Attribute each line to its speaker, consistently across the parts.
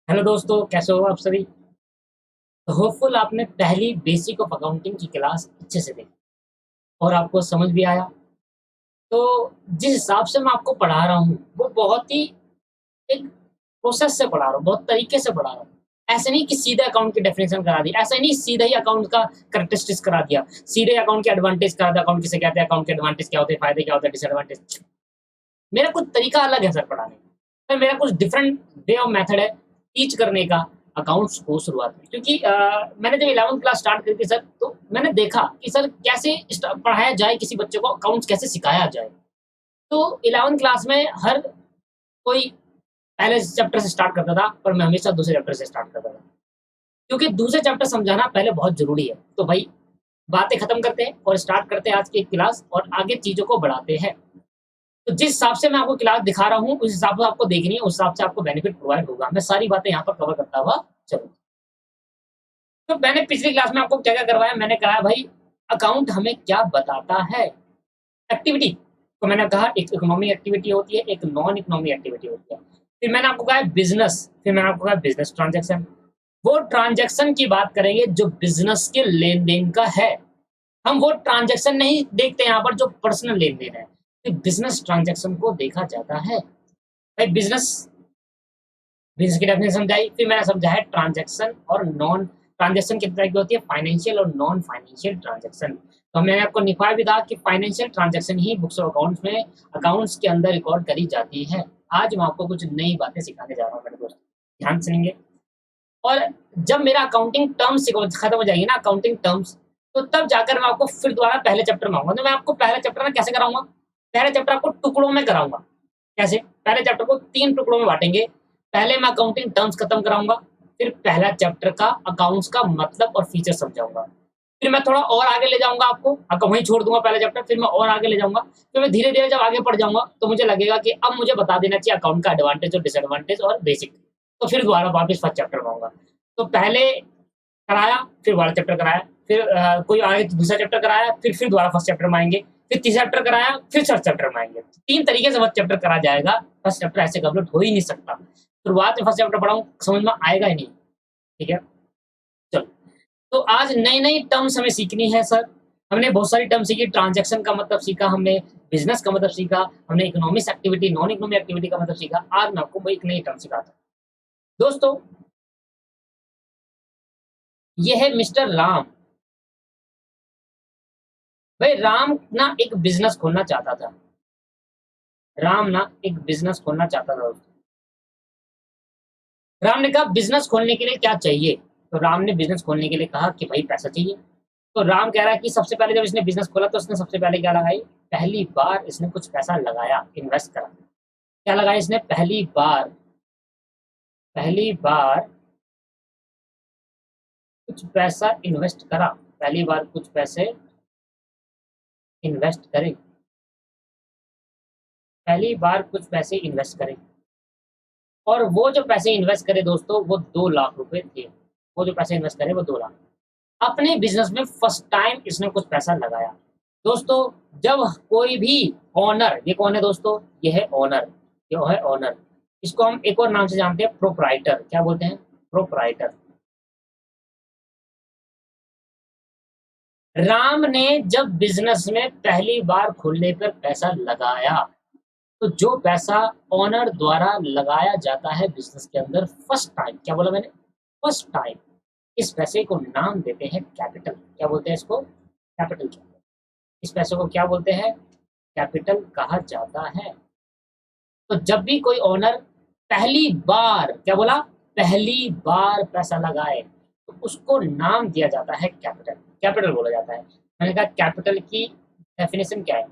Speaker 1: Hello दोस्तों, कैसे हो आप सभी। होपफुल आपने पहली बेसिक ऑफ अकाउंटिंग की क्लास अच्छे से देखी और आपको समझ भी आया। तो जिस हिसाब से मैं आपको पढ़ा रहा हूँ वो बहुत ही एक प्रोसेस से पढ़ा रहा हूँ, बहुत तरीके से पढ़ा रहा हूँ। ऐसे नहीं कि सीधे अकाउंट की डेफिनेशन करा दी, ऐसा नहीं सीधे ही अकाउंट का कैरेक्टरिस्टिक्स करा दिया, सीधे अकाउंट के एडवांटेज करा दिया। अकाउंट किसे कहते हैं, अकाउंट के एडवांटेज क्या होते हैं, फायदे क्या होते हैं, डिसएडवांटेज। मेरा कुछ तरीका अलग है सर पढ़ाने का। मेरा कुछ डिफरेंट वे ऑफ मेथड है टीच करने का अकाउंट्स को शुरुआत में। क्योंकि मैंने जब 11th क्लास स्टार्ट करी थी सर, तो मैंने देखा कि सर कैसे पढ़ाया जाए, किसी बच्चे को अकाउंट्स कैसे सिखाया जाए। तो 11th क्लास में हर कोई पहले चैप्टर से स्टार्ट करता था, पर मैं हमेशा दूसरे चैप्टर से स्टार्ट करता था, क्योंकि दूसरे चैप्टर समझाना पहले बहुत जरूरी है। तो भाई बातें खत्म करते हैं और स्टार्ट करते हैं आज की क्लास और आगे चीजों को बढ़ाते हैं। तो जिस हिसाब से मैं आपको क्लास दिखा रहा हूँ, उस हिसाब से आपको देखनी है, उस हिसाब से आपको बेनिफिट प्रोवाइड होगा। मैं सारी बातें यहाँ पर कवर करता हुआ चलूँ। तो मैंने पिछली क्लास में आपको क्या-क्या करवाया, मैंने कहा भाई अकाउंट हमें क्या बताता है। एक्टिविटी, तो मैंने कहा एक इकोनॉमिक एक्टिविटी होती है, एक नॉन इकोनॉमिक एक्टिविटी होती है। फिर मैंने आपको कहा बिज़नेस, फिर मैंने आपको कहा बिज़नेस ट्रांज़ैक्शन। वो ट्रांज़ैक्शन की बात करेंगे जो बिज़नेस के लेन-देन का है। हम वो ट्रांज़ैक्शन नहीं देखते यहाँ पर जो पर्सनल लेन-देन है। तो बिज़नेस ट्रांज़ैक्शन को देखा जाता है। भाई बिज़नेस की डेफिनेशन समझाई, फिर मैंने समझाया ट्रांज़ैक्शन और नॉन ट्रांज़ैक्शन कितने तरह की होती है, फाइनेंशियल और नॉन फाइनेंशियल ट्रांज़ैक्शन। तो मैंने आपको निभाया भी था कि financial transaction he books of accounts में अकाउंट्स के अंदर रिकॉर्ड करी जाती है। आज मैं आपको कुछ नई बातें सिखाने जा रहा हूँ मेरे दोस्त, ध्यान सुनेंगे। और जब मेरा अकाउंटिंग टर्म्स खत्म हो जाएगी ना, अकाउंटिंग टर्म्स, तो तब जाकर मैं आपको फिर दोबारा पहले चैप्टर में आऊँगा। तो मैं आपको पहला चैप्टर ना कैसे कराऊँगा? पहले चैप्टर आपको टुकड़ों में कराऊँगा। कैसे? पहले चैप्टर को 3 टुकड़ों में बाँटेंगे। पहले मैं अकाउंटिंग टर्म्स खत्म कराऊँगा, फिर पहला चैप्टर का अकाउंट्स का मतलब और फीचर समझाऊँगा। फिर मैं थोड़ा और आगे ले जाऊँगा आपको वहीं छोड़ दूँगा पहला चैप्टर, फिर मैं और आगे ले जाऊँगा। फिर मैं धीरे-धीरे जब आगे बढ़ जाऊँगा, तो मुझे लगेगा कि अब मुझे बता देना चाहिए अकाउंट का एडवांटेज और डिसएडवांटेज और बेसिक। तो फिर दोबारा वापस फर्स्ट चैप्टर में आऊँगा। तो पहले कराया, फिर वाला चैप्टर कराया, फिर कोई आगे दूसरा चैप्टर कराया, फिर दोबारा फर्स्ट चैप्टर में आएँगे, फिर तीसरा चैप्टर कराया, फिर थर्ड चैप्टर में आएँगे। 3 तरीके से फर्स्ट चैप्टर करा जाएगा, फर्स्ट चैप्टर ऐसे कंप्लीट हो ही नहीं सकता। शुरुआत में फर्स्ट चैप्टर पढ़ाऊँ, समझ में आएगा ही नहीं, ठीक है? चलो, तो आज नई-नई टर्म्स हमें सीखनी है सर। हमने बहुत सारी टर्म सीखी, ट्रांज़ैक्शन का मतलब सीखा हमने, बिज़नेस का मतलब सीखा, हमने economics activity, non economic activity का मतलब सीखा। आज मैं आपको वो एक नई टर्म सिखाता हूँ। दोस्तों, ये है मिस्टर राम। भाई राम ना एक बिज़नेस खोलना चाहता था। राम ना एक बिज़नेस खोलना चाहता था दोस्तों। राम ने कहा बिज़नेस खोलने के लिए क्या चाहिए? तो राम ने बिज़नेस खोलने के लिए कहा कि भाई पैसा चाहिए। तो राम कह रहा है कि सबसे पहले जब इसने बिज़नेस खोला तो उसने सबसे पहले क्या लगाई? पहली बार इसने कुछ पैसा लगाया, इन्वेस्ट करा। क्या लगाया इसने? पहली बार कुछ पैसा इन्वेस्ट करा। पहली बार कुछ पैसे इन्वेस्ट करे। पहली बार कुछ पैसे इन्वेस्ट करे। और वो जो पैसे इन्वेस्ट करे दोस्तों, वो 2 लाख रुपए थे। वो जो पैसे इन्वेस्ट करे वो 2 लाख। अपने बिज़नेस में फर्स्ट टाइम इसने कुछ पैसा लगाया। दोस्तों, जब कोई भी ओनर, ये कौन है दोस्तों? ये है ओनर, ये है ओनर। इसको हम एक और नाम से जानते हैं, प्रोप्राइटर। क्या बोलते हैं? प्रोप्राइटर। राम ने जब बिज़नेस में पहली बार खोलने पर पैसा लगाया, तो जो पैसा ओनर द्वारा लगाया जाता है बिज़नेस के अंदर फर्स्ट टाइम, क्या बोला मैंने? First time. इस पैसे को नाम देते हैं कैपिटल। क्या बोलते हैं इसको? कैपिटल। इस पैसे को क्या बोलते हैं? कैपिटल कहा जाता है। तो जब भी कोई ओनर पहली बार, क्या बोला? पहली बार पैसा लगाए, तो उसको नाम दिया जाता है कैपिटल। कैपिटल बोला जाता है। मैंने कहा कैपिटल की डेफिनेशन क्या है?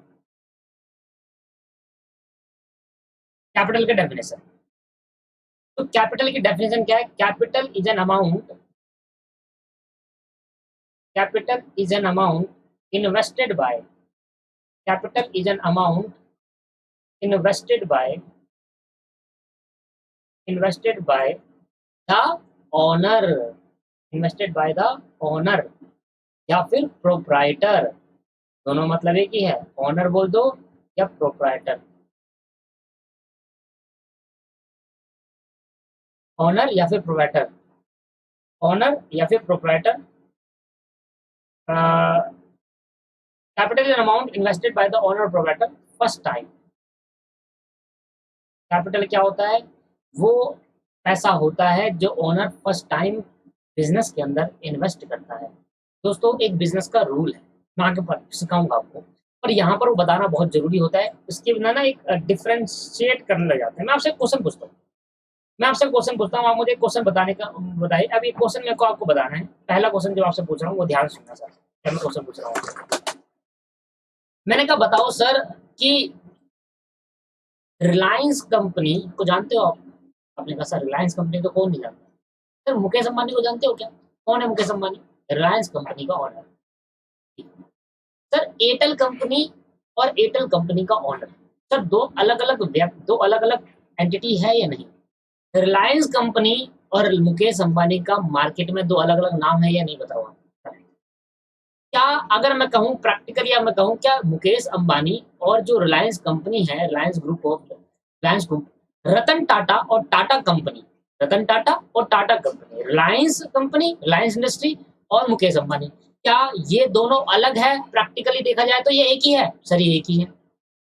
Speaker 1: कैपिटल की डेफिनेशन। तो कैपिटल की डेफिनेशन क्या है? Capital is an amount, capital is an amount invested bye, capital is an amount invested bye, invested by the owner, invested by the owner या फिर प्रोप्राइटर। दोनों मतलब एक ही है, ओनर बोल दो या प्रोप्राइटर। ओनर या फिर प्रोप्राइटर, ओनर या फिर proprietor, capital an amount invested by the owner proprietor first time. Capital क्या होता है? वो पैसा होता है जो ओनर फर्स्ट टाइम बिजनेस के अंदर इन्वेस्ट करता है। दोस्तों एक बिजनेस का रूल है, मैं आगे सिखाऊंगा आपको, पर यहाँ पर वो बताना बहुत जरूरी होता है, इसके बिना ना एक डिफ्रेंशिएट करने लग जाते हैं। मैं आपसे क्वेश्चन पूछता हूँ, आप मुझे क्वेश्चन बताइए। अब ये क्वेश्चन मेरे को आपको बताना है। पहला क्वेश्चन जो आपसे पूछ रहा हूँ वो ध्यान सुनना सर, क्या मैं क्वेश्चन पूछ रहा हूँ। मैंने कहा बताओ सर कि रिलायंस कंपनी को जानते हो आप? आपने कहा सर रिलायंस कंपनी तो कौन नहीं जानता। सर मुकेश अंबानी को जानते हो क्या? कौन है मुकेश अंबानी? रिलायंस कंपनी का ऑनर। सर एयरटेल कंपनी और एयरटेल कंपनी का ऑनर, सर दो अलग अलग एंटिटी है या नहीं? रिलायंस कंपनी और मुकेश अंबानी का मार्केट में दो अलग अलग नाम है या नहीं, बताओ आप। क्या अगर मैं कहूँ प्रैक्टिकली, या मैं कहूँ क्या मुकेश अंबानी और जो रिलायंस कंपनी है, रिलायंस ग्रुप, रतन टाटा और टाटा कंपनी, रतन टाटा और Tata company, Reliance company, Reliance industry और मुकेश अंबानी, क्या ये दोनों अलग है? प्रैक्टिकली देखा जाए तो ये एक ही है। सर ये एक ही है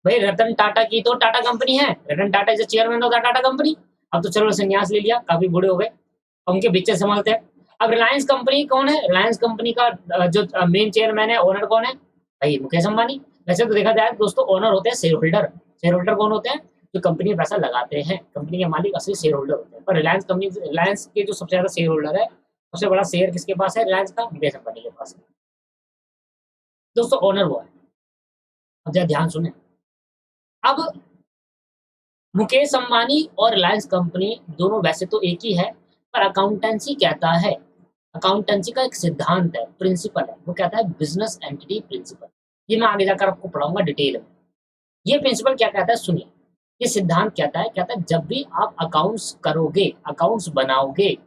Speaker 1: भाई, रतन टाटा की तो टाटा कंपनी है, Ratan Tata is chairman of the Tata company. अब तो चलो संन्यास ले लिया, काफी बूढ़े हो गए, अब उनके बिच्चे संभालते हैं। अब रिलायंस कंपनी कौन है? रिलायंस कंपनी का जो मेन चेयरमैन है, ओनर कौन है? भाई मुकेश अंबानी। वैसे तो देखा जाए दोस्तों, ओनर होते हैं शेयर होल्डर। शेयर होल्डर कौन होते हैं? जो कंपनी में पैसा लगाते हैं, कंपनी के मालिक असली शेयर होल्डर होते हैं। पर रिलायंस के जो सबसे ज्यादा शेयर होल्डर है, सबसे बड़ा शेयर किसके पास है? रिलायंस का, मुकेश अंबानी के पास है। दोस्तों ओनर वो है। अब जरा ध्यान सुने। अब मुकेश अंबानी और रिलायंस कंपनी दोनों वैसे तो एक ही है, पर अकाउंटेंसी कहता है, अकाउंटेंसी का एक सिद्धांत है, प्रिंसिपल है, वो कहता है बिजनेस एंटिटी प्रिंसिपल। ये मैं आगे जाकर आपको पढ़ाऊंगा डिटेल में। ये प्रिंसिपल क्या कहता है सुनिए। ये सिद्धांत कहता है जब भी आप अकाउंट्स करोगे, अकाउंट्स बनाओगे,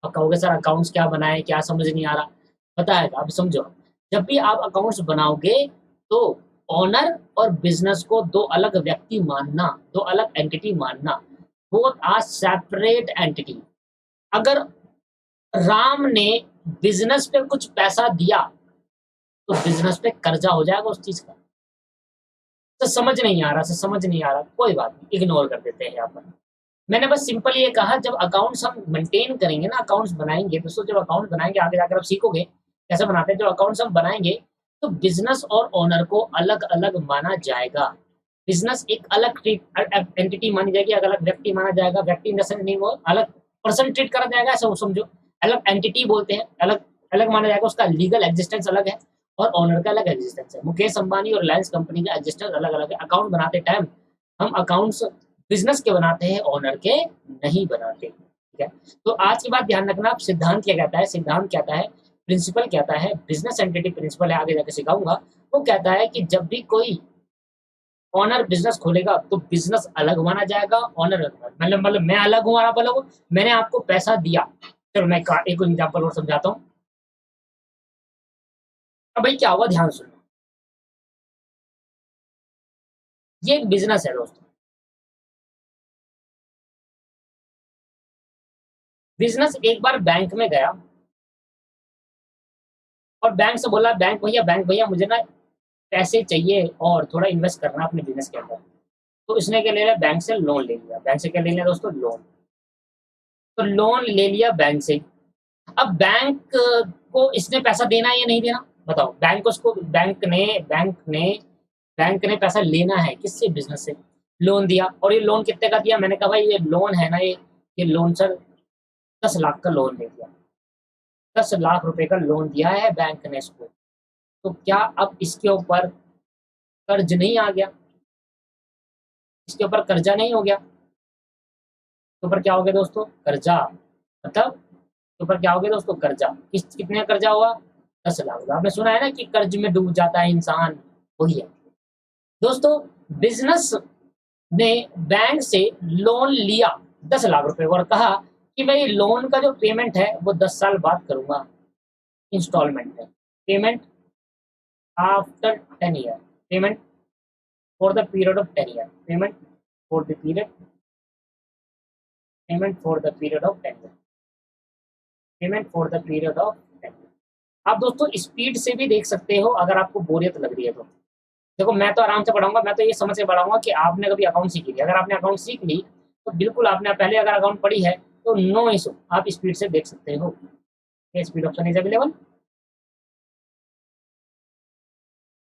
Speaker 1: अब कहोगे सर अकाउंट्स क्या बनाए, क्या समझ नहीं आ रहा, बताएगा, अब समझो। जब भी आप अकाउंट्स बनाओगे तो ओनर और बिजनेस को दो अलग व्यक्ति मानना, दो अलग एंटिटी मानना, बोथ आर सेपरेट एंटिटी। अगर राम ने बिजनेस पे कुछ पैसा दिया तो बिजनेस पे कर्जा हो जाएगा उस चीज का। तो समझ नहीं आ रहा, समझ नहीं आ रहा, कोई बात नहीं, इग्नोर कर देते हैं यहाँ पर। मैंने बस सिंपल ये कहा, जब अकाउंट्स हम मेंटेन करेंगे ना, अकाउंट्स बनाएंगे दोस्तों, जब अकाउंट बनाएंगे आगे जाकर आप सीखोगे कैसे बनाते हैं। जब अकाउंट्स हम बनाएंगे तो बिजनेस और ओनर को अलग अलग माना जाएगा। बिजनेस एक अलग एंटिटी मानी जाएगी, अलग अलग व्यक्ति माना जाएगा। व्यक्ति इन द सेंस नहीं, वो अलग पर्सन ट्रीट करा जाएगा, ऐसा समझो। अलग एंटिटी बोलते हैं, अलग अलग माना जाएगा, उसका लीगल एग्जिस्टेंस अलग है और ओनर का अलग एग्जिस्टेंस है। मुकेश अंबानी और रिलायंस कंपनी का एग्जिस्टेंस अलग अलग है। अकाउंट बनाते टाइम हम अकाउंट्स बिजनेस के बनाते हैं, ओनर के नहीं बनाते। ठीक है, तो आज की बात ध्यान रखना। आप सिद्धांत क्या कहता है, सिद्धांत कहता है, प्रिंसिपल कहता है, बिजनेस एंटिटी प्रिंसिपल है, आगे जाके सिखाऊंगा। वो कहता है कि जब भी कोई ओनर बिजनेस खोलेगा तो बिजनेस अलग माना जाएगा, ओनर अलग मतलब मैं अलग हूँ और आप अलग हो। मैंने आपको पैसा दिया, चलो मैं एक एग्जाम्पल और समझाता हूँ। अब भाई क्या हुआ, ध्यान सुनो। ये एक बिजनेस है दोस्तों, बिजनेस एक बार बैंक में गया और बैंक भैया मुझे ना पैसे चाहिए और थोड़ा इन्वेस्ट करना अपने बिजनेस के अंदर। तो इसने क्या ले लिया, बैंक से लोन ले लिया। बैंक से क्या ले लिया दोस्तों, लोन। तो लोन ले लिया बैंक से। अब बैंक को इसने पैसा देना है या नहीं देना, बताओ। बैंक को, उसको बैंक ने पैसा लेना है किससे, बिजनेस से। लोन दिया, और ये लोन कितने का दिया? मैंने कहा भाई ये लोन है ना, ये लोन सर 10 लाख का लोन दे दिया। 10 लाख रुपए का लोन दिया है बैंक ने इसको। तो क्या अब इसके ऊपर कर्ज नहीं आ गया? इसके ऊपर कर्जा नहीं हो गया? इसके ऊपर क्या हो गया दोस्तों, कर्जा। मतलब इसके ऊपर क्या हो गया दोस्तों, कर्जा। कितने का कर्जा हुआ, 10 लाख। आपने सुना है ना कि कर्ज में डूब जाता है इंसान, वही है दोस्तों। बिजनेस ने बैंक से लोन लिया 10 लाख रुपए और कहा कि भाई लोन का जो पेमेंट है वो 10 साल बाद करूंगा, इंस्टॉलमेंट है, payment after 10 year, payment for the period of 10 year, payment for the period payment for the period of 10 year, payment for the period of 10 year. आप दोस्तों स्पीड से भी देख सकते हो अगर आपको बोरियत लग रही है तो। देखो मैं तो आराम से पढ़ाऊंगा, मैं तो ये समझ के पढ़ाऊंगा कि आपने कभी अकाउंट सीखी थी। अगर आपने अकाउंट सीख ली तो बिल्कुल आपने पहले अगर अकाउंट पढ़ी है तो नो इशू, आप स्पीड से देख सकते हो। ये स्पीड ऑप्शन इज अवेलेबल।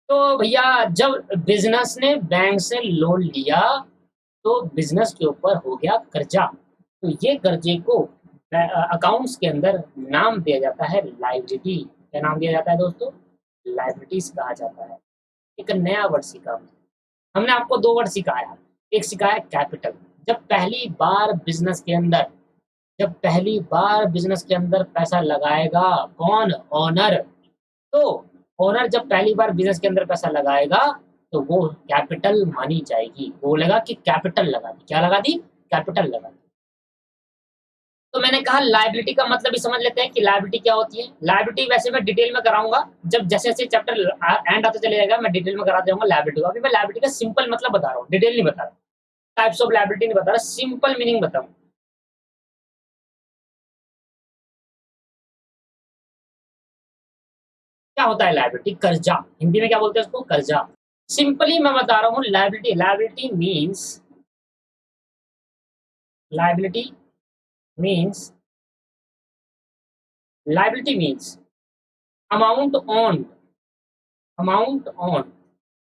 Speaker 1: तो भैया जब बिजनेस ने बैंक से लोन लिया तो बिजनेस के ऊपर हो गया कर्जा, तो ये कर्जे को अकाउंट्स के अंदर नाम दिया जाता है लाइबिलिटी। क्या नाम दिया जाता है दोस्तों? लाइबिलिटीज कहा जाता है। एक नया वर्ड सीखा हमने, आपको दो वर्ड सिखाया। एक सिखाया कैपिटल। जब पहली बार बिजनेस के अंदर, जब पहली बार बिजनेस के अंदर पैसा लगाएगा कौन? ओनर। तो ओनर जब पहली बार बिजनेस के अंदर पैसा लगाएगा तो वो कैपिटल मानी जाएगी। वो बोलेगा कि कैपिटल लगा दी। क्या लगा दी? कैपिटल लगा दी। तो मैंने कहा लायबिलिटी का मतलब भी समझ लेते हैं कि लायबिलिटी क्या होती है। लायबिलिटी वैसे मैं डिटेल में कराऊंगा, जब जैसे जैसे चैप्टर एंड आते चले जाएगा मैं डिटेल में करा दूंगा लायबिलिटी को। अभी मैं लायबिलिटी का सिंपल मतलब बता रहा हूँ, डिटेल नहीं बता रहा, टाइप्स ऑफ लायबिलिटी नहीं बता रहा, सिंपल मीनिंग बताऊँ। क्या होता है लायबिलिटी? कर्जा। हिंदी में क्या बोलते हैं उसको? कर्जा। सिंपली मैं बता रहा हूँ liability. Liability means liability means amount on, amount on.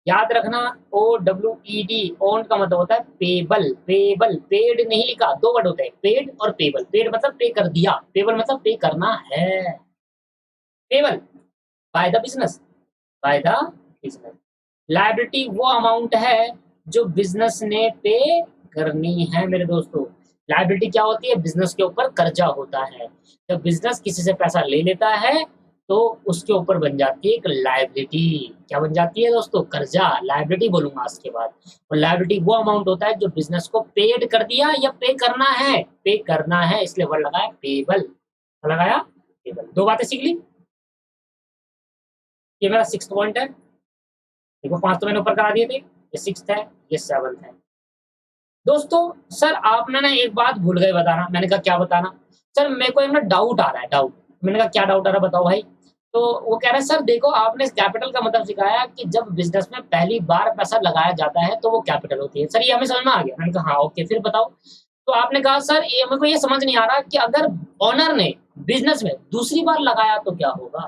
Speaker 1: याद रखना OWED, ऑन का मतलब होता है पेबल। पेबल, पेड नहीं लिखा, दो वर्ड होते हैं, पेड और पेबल। पेड मतलब पे कर दिया, पेबल मतलब पे करना है। Payable by the business, by the business. Liability वो अमाउंट है जो बिजनेस ने पे करनी है मेरे दोस्तों। लायबिलिटी क्या होती है? बिजनेस के ऊपर कर्जा होता है। जब बिजनेस किसी से पैसा ले लेता है तो उसके ऊपर बन जाती है एक लायबिलिटी। क्या बन जाती है दोस्तों? कर्जा। लायबिलिटी बोलूंगा उसके बाद। और लायबिलिटी वो अमाउंट होता है जो बिजनेस को पेड कर दिया या पे करना है, पे करना है, इसलिए वर्ड लगाया पेबल। लगाया पेबल। दो बातें सीख ली। ये मेरा 6th पॉइंट है। देखो 5 तो मैंने ऊपर करा दिए थे, ये 6th है, ये 7th है। दोस्तों सर आपने ना एक बात भूल गए बताना। मैंने कहा क्या बताना? सर मेरे को एक ना डाउट आ रहा है, डाउट। मैंने कहा क्या डाउट आ रहा है बताओ भाई। तो वो कह रहा है सर देखो आपने इस कैपिटल का मतलब सिखाया कि जब बिजनेस में पहली बार पैसा लगाया जाता है तो वो कैपिटल होती है। सर ये हमें समझ में आ गया। मैंने कहा हाँ ओके, फिर बताओ। तो आपने कहा सर ये मेरे को ये समझ नहीं आ रहा कि अगर ओनर ने बिजनेस में दूसरी बार लगाया तो क्या होगा।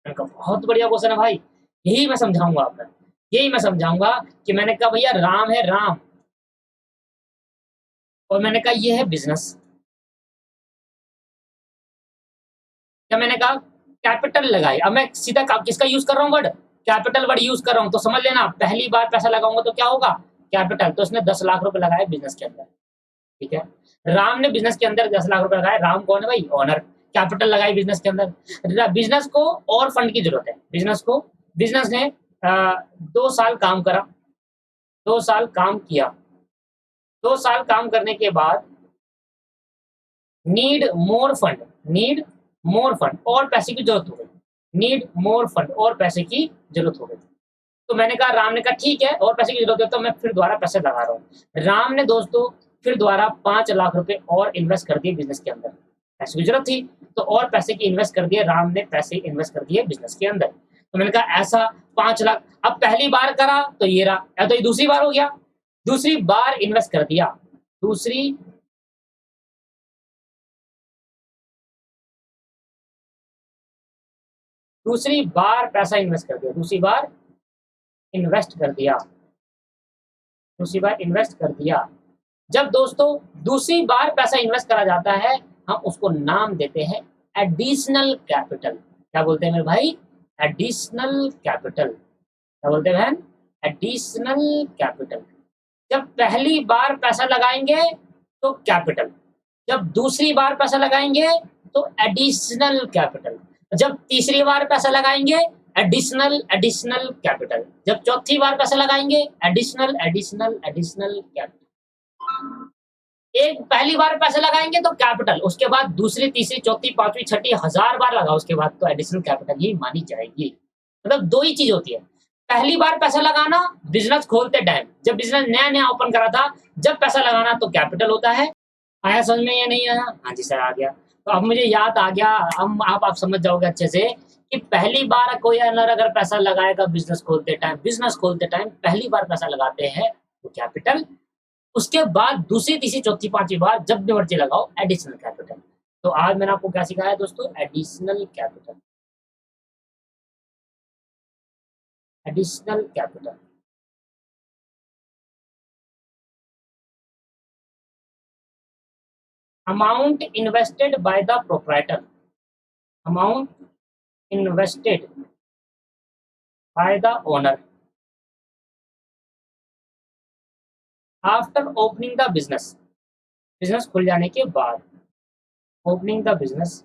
Speaker 1: मैंने कहा बहुत बढ़िया क्वेश्चन है भाई, यही मैं समझाऊंगा आपको, यही मैं समझाऊंगा। कि मैंने कहा भैया राम है राम, और मैंने कहा ये है बिजनेस। क्या मैंने कहा? कैपिटल लगाई। अब मैं सीधा किसका यूज कर रहा हूँ वर्ड? कैपिटल वर्ड यूज कर रहा हूँ। तो समझ लेना पहली बार पैसा लगाऊंगा तो क्या होगा? कैपिटल। तो उसने 10 लाख रुपए लगाए बिजनेस के अंदर, ठीक है। राम ने बिजनेस के अंदर 10 लाख रुपए लगाए। राम कौन है भाई? ओनर। कैपिटल लगाई बिजनेस के अंदर। बिजनेस को और फंड की जरूरत है। बिजनेस ने 2 साल काम करा, 2 साल काम किया। 2 साल काम करने के बाद need more fund, need more fund, और पैसे की जरूरत हो गई। नीड मोर फंड, और पैसे की जरूरत हो गई। तो मैंने कहा, राम ने कहा ठीक है और पैसे की जरूरत है तो मैं फिर दोबारा पैसे लगा रहा हूँ। राम ने दोस्तों फिर दोबारा 5 लाख रुपए और इन्वेस्ट कर दिए बिजनेस के अंदर। पैसे की जरूरत थी तो और पैसे की इन्वेस्ट कर दिए, राम ने पैसे इन्वेस्ट कर दिए बिजनेस के अंदर। तो मैंने कहा ऐसा 5 लाख, अब पहली बार करा तो ये रहा, या तो ये दूसरी बार हो गया, दूसरी बार इन्वेस्ट कर दिया, दूसरी दूसरी बार पैसा इन्वेस्ट कर दिया, दूसरी बार इन्वेस्ट कर दिया, दूसरी बार इन्वेस्ट कर दिया। जब दोस्तों दूसरी बार पैसा इन्वेस्ट करा जाता है हम उसको नाम देते हैं एडिशनल कैपिटल। क्या बोलते हैं मेरे भाई? Additional capital. क्या बोलते हैं बहन? Additional capital. जब पहली बार पैसा लगाएंगे तो कैपिटल, जब दूसरी बार पैसा लगाएंगे तो एडिशनल कैपिटल, जब तीसरी बार पैसा लगाएंगे एडिशनल एडिशनल कैपिटल, जब चौथी बार पैसा लगाएंगे एडिशनल एडिशनल एडिशनल कैपिटल। एक पहली बार पैसे लगाएंगे तो कैपिटल, उसके बाद दूसरी तीसरी चौथी पांचवी छठी 1000 बार लगाओ उसके बाद तो एडिशनल कैपिटल ही मानी जाएगी। मतलब दो ही चीज होती है। पहली बार पैसा लगाना बिजनेस खोलते टाइम, जब बिजनेस नया नया ओपन करा था, जब पैसा लगाना तो कैपिटल होता है। आया समझ में या नहीं आया? हाँ जी सर, आ गया। तो अब मुझे याद आ गया, हम आप समझ जाओगे अच्छे से कि पहली बार कोई अनर अगर पैसा लगाएगा बिज़नेस खोलते टाइम पहली बार पैसा लगाते हैं तो कैपिटल, उसके बाद दूसरी, तीसरी, चौथी, पाँचवीं बार जब भी मर्ज़ी लगाओ एडिशनल कैपिटल। तो आज मैंने आपको क्या सिखाया दोस्तों? Additional capital. Additional capital. Amount invested by the proprietor. Amount invested by the owner after opening the business. Business खुल जाने के बाद, ओपनिंग द बिज़नेस,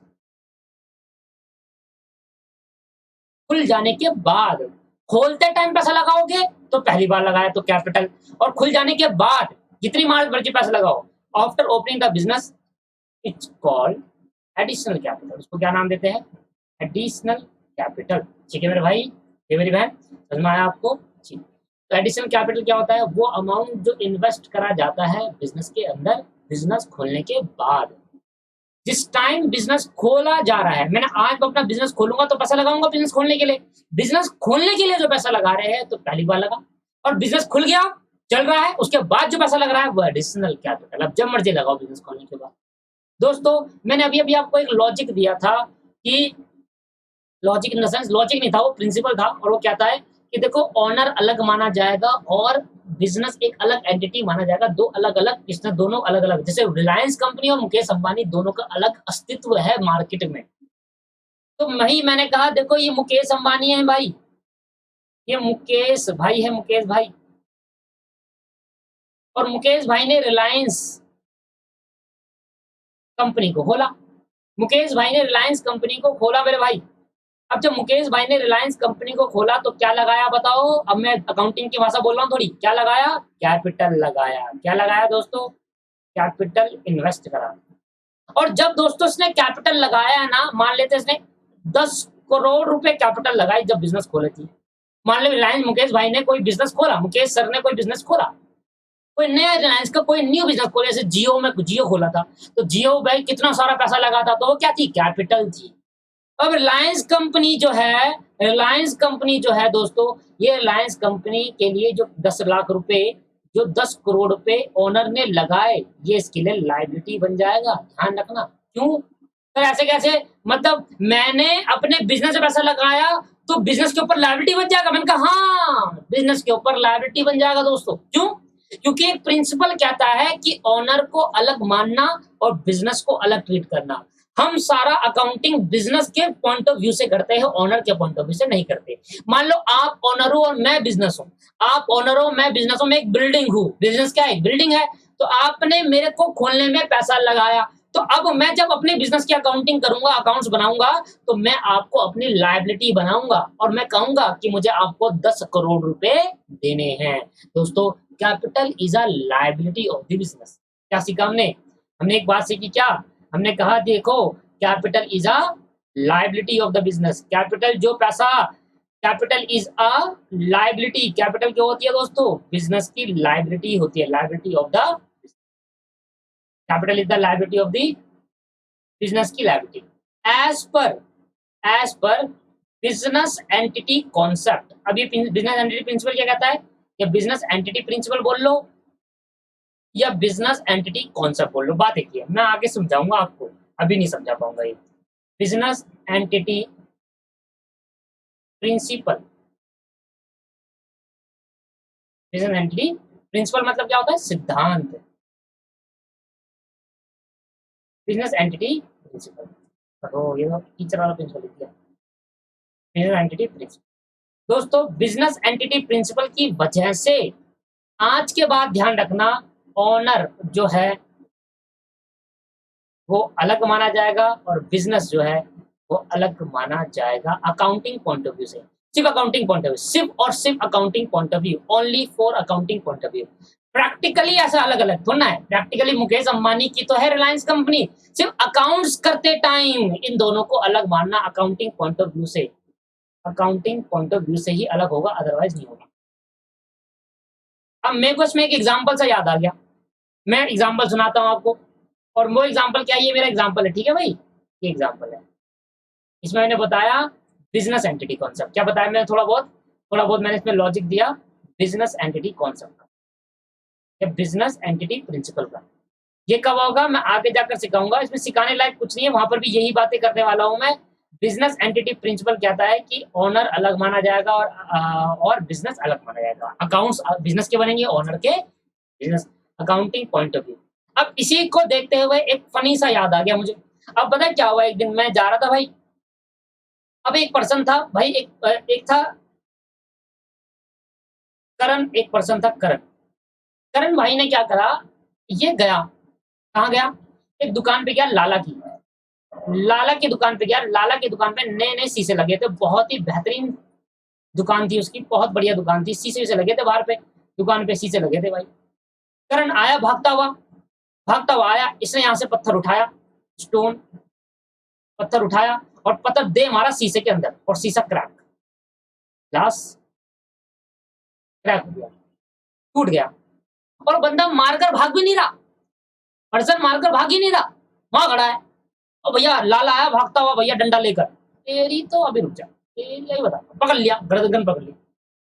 Speaker 1: खुल जाने के बाद, खोलते टाइम पैसा लगाओगे तो पहली बार लगाया तो कैपिटल, और खुल जाने के बाद जितनी बार मर्जी पैसा लगाओ, after opening the business it's called additional capital. उसको क्या नाम देते हैं? Additional capital. ठीक है मेरे भाई, ये मेरी बहन, समझ में आया आपको? ठीक। तो एडिशनल कैपिटल क्या होता है? वो अमाउंट जो इन्वेस्ट करा जाता है बिजनेस के अंदर, बिजनेस खोलने के बाद। जिस टाइम बिजनेस खोला जा रहा है, मैंने आज अपना बिजनेस खोलूंगा तो पैसा लगाऊंगा बिजनेस खोलने के लिए। बिजनेस खोलने के लिए जो पैसा लगा रहे हैं तो पहली बार लगा, और बिजनेस खुल गया, चल रहा है, उसके बाद जो पैसा लग रहा है वो एडिशनल कैपिटल। अब जब मर्जी लगाओ बिजनेस खोलने के बाद। दोस्तों मैंने अभी अभी आपको एक लॉजिक दिया था कि logic in the sense, logic नहीं था, वो प्रिंसिपल था, और वो क्या था है कि देखो ऑनर अलग माना जाएगा और बिजनेस एक अलग एंटिटी माना जाएगा। दो अलग अलग बिजनेस, दोनों अलग अलग, जैसे रिलायंस कंपनी और मुकेश अंबानी दोनों का अलग अस्तित्व है मार्केट में। तो वही मैंने कहा देखो ये मुकेश अंबानी है भाई, ये मुकेश भाई है, मुकेश भाई, और मुकेश भाई ने रिलायंस कंपनी को खोला। मुकेश भाई ने रिलायंस कंपनी को खोला मेरे भाई। अब जब मुकेश भाई ने रिलायंस कंपनी को खोला तो क्या लगाया बताओ? अब मैं अकाउंटिंग की भाषा बोल रहा हूँ थोड़ी। क्या लगाया? कैपिटल लगाया। क्या लगाया दोस्तों? कैपिटल इन्वेस्ट करा। और जब दोस्तों इसने कैपिटल लगाया ना, मान लेते इसने 10 करोड़ रुपए कैपिटल लगाई जब बिजनेस खोले थी। मान लो रिलायंस मुकेश भाई ने कोई बिजनेस खोला, मुकेश सर ने कोई बिजनेस खोला, कोई नया रिलायंस का कोई न्यू बिजनेस खोला, जैसे जियो में जियो खोला था, तो जियो भाई कितना सारा पैसा लगा था, तो वो क्या थी? कैपिटल थी। अब रिलायंस कंपनी जो है, रिलायंस कंपनी जो है दोस्तों, ये रिलायंस कंपनी के लिए जो 10 लाख रुपए, जो 10 करोड़ रुपए ओनर ने लगाए, ये इसके लिए लायबिलिटी बन जाएगा। ध्यान रखना। क्यों? तो ऐसे कैसे? मतलब मैंने अपने बिजनेस में पैसा लगाया तो बिजनेस के ऊपर लायबिलिटी बन जाएगा। मैंने कहा हाँ, बिजनेस के ऊपर लायबिलिटी बन जाएगा दोस्तों। क्यों? क्योंकि एक प्रिंसिपल कहता है कि ओनर को अलग मानना और बिजनेस को अलग ट्रीट करना। हम सारा अकाउंटिंग बिजनेस के पॉइंट ऑफ व्यू से करते हैं, ओनर के पॉइंट ऑफ व्यू से नहीं करते। मान लो आप ओनर हो और मैं बिजनेस हूँ, आप ओनर हो मैं बिजनेस हूँ, मैं एक बिल्डिंग हूँ, बिजनेस क्या है? एक बिल्डिंग है। तो आपने मेरे को खोलने में पैसा लगाया, तो अब मैं जब अपने बिजनेस की अकाउंटिंग करूंगा, अकाउंट्स बनाऊंगा, तो मैं आपको अपनी लायबिलिटी बनाऊंगा और मैं कहूंगा कि मुझे आपको 10 करोड़ रुपए देने हैं। दोस्तों capital is a liability of the business. क्या सीखा हमने? हमने एक बात सीखी क्या? हमने कहा देखो capital is a liability of the business. Capital जो पैसा, capital is a liability. Capital क्या होती है दोस्तों? बिजनेस की लायबिलिटी होती है, liability of the capital is the liability of the business की liability. As per business entity concept. अब ये बिजनेस एंटिटी प्रिंसिपल क्या कहता है? या बिजनेस एंटिटी प्रिंसिपल बोल लो या बिजनेस एंटिटी कॉन्सेप्ट बोल लो, बात एक ही है। मैं आगे समझाऊंगा आपको, अभी नहीं समझा पाऊंगा ये। Business entity principle, business entity principle मतलब क्या होता है? सिद्धांत। बिजनेस एंटिटी प्रिंसिपल, तो ये तो टीचर वाला प्रिंसिपल लिख दिया। Business entity principle. दोस्तों बिजनेस एंटिटी प्रिंसिपल की वजह से आज के बाद ध्यान रखना, ओनर जो है वो अलग माना जाएगा और बिजनेस जो है वो अलग माना जाएगा अकाउंटिंग पॉइंट ऑफ व्यू से। सिर्फ अकाउंटिंग पॉइंट ऑफ व्यू, सिर्फ और सिर्फ accounting point of view, only for accounting point of view. Practically ऐसा अलग अलग थोड़ा है। प्रैक्टिकली मुकेश अंबानी की तो है रिलायंस कंपनी, सिर्फ अकाउंट्स करते टाइम इन दोनों को अलग मानना अकाउंटिंग पॉइंट ऑफ व्यू से। अकाउंटिंग पॉइंट ऑफ व्यू से ही अलग होगा, अदरवाइज नहीं होगा। अब मेरे को इसमें एक एग्जाम्पल से याद आ गया, मैं एग्जाम्पल सुनाता हूँ आपको। और वो एग्जाम्पल क्या है, ये मेरा एग्जाम्पल है, ठीक है भाई, ये एग्जाम्पल है। इसमें मैंने बताया बिजनेस एंटिटी कॉन्सेप्ट, क्या बताया मैंने, थोड़ा बहुत मैंने इसमें लॉजिक दिया बिजनेस एंटिटी कॉन्सेप्ट का, या बिजनेस एंटिटी प्रिंसिपल का। ये कब होगा मैं आगे जाकर सिखाऊंगा, इसमें सिखाने लायक कुछ नहीं है, वहां पर भी यही बातें करने वाला हूं मैं। बिजनेस एंटिटी प्रिंसिपल कहता है कि ओनर अलग माना जाएगा और बिजनेस अलग माना जाएगा। अकाउंट्स बिजनेस के बनेंगे, ओनर के business, accounting point of view. अब इसी को देखते हुए एक फनी सा याद आ गया मुझे। अब पता है क्या हुआ, एक दिन मैं जा रहा था भाई, अब एक पर्सन था भाई, एक था करण, एक पर्सन था करण। करण भाई ने क्या करा, ये गया, कहाँ गया, एक दुकान पे गया, लाला की, लाला की दुकान पे गया। लाला की दुकान पे नए नए शीशे लगे थे, बहुत ही बेहतरीन दुकान थी उसकी, बहुत बढ़िया दुकान थी, शीशे से लगे थे बाहर पे, दुकान पे शीशे लगे थे भाई। करण आया भागता हुआ आया, इसने यहाँ से पत्थर उठाया, स्टोन पत्थर उठाया और पत्थर दे मारा शीशे के अंदर, और शीशा क्रैक, ग्लास क्रैक हो गया, टूट गया। और बंदा मारकर भाग भी नहीं रहा, पर्सन मारकर भाग ही नहीं रहा, वहां खड़ा है। और भैया लाला आया भागता हुआ, भैया डंडा लेकर, तेरी तो अभी रुक जा, तेरी यही बता, पकड़ लिया, गर्दन पकड़ ली।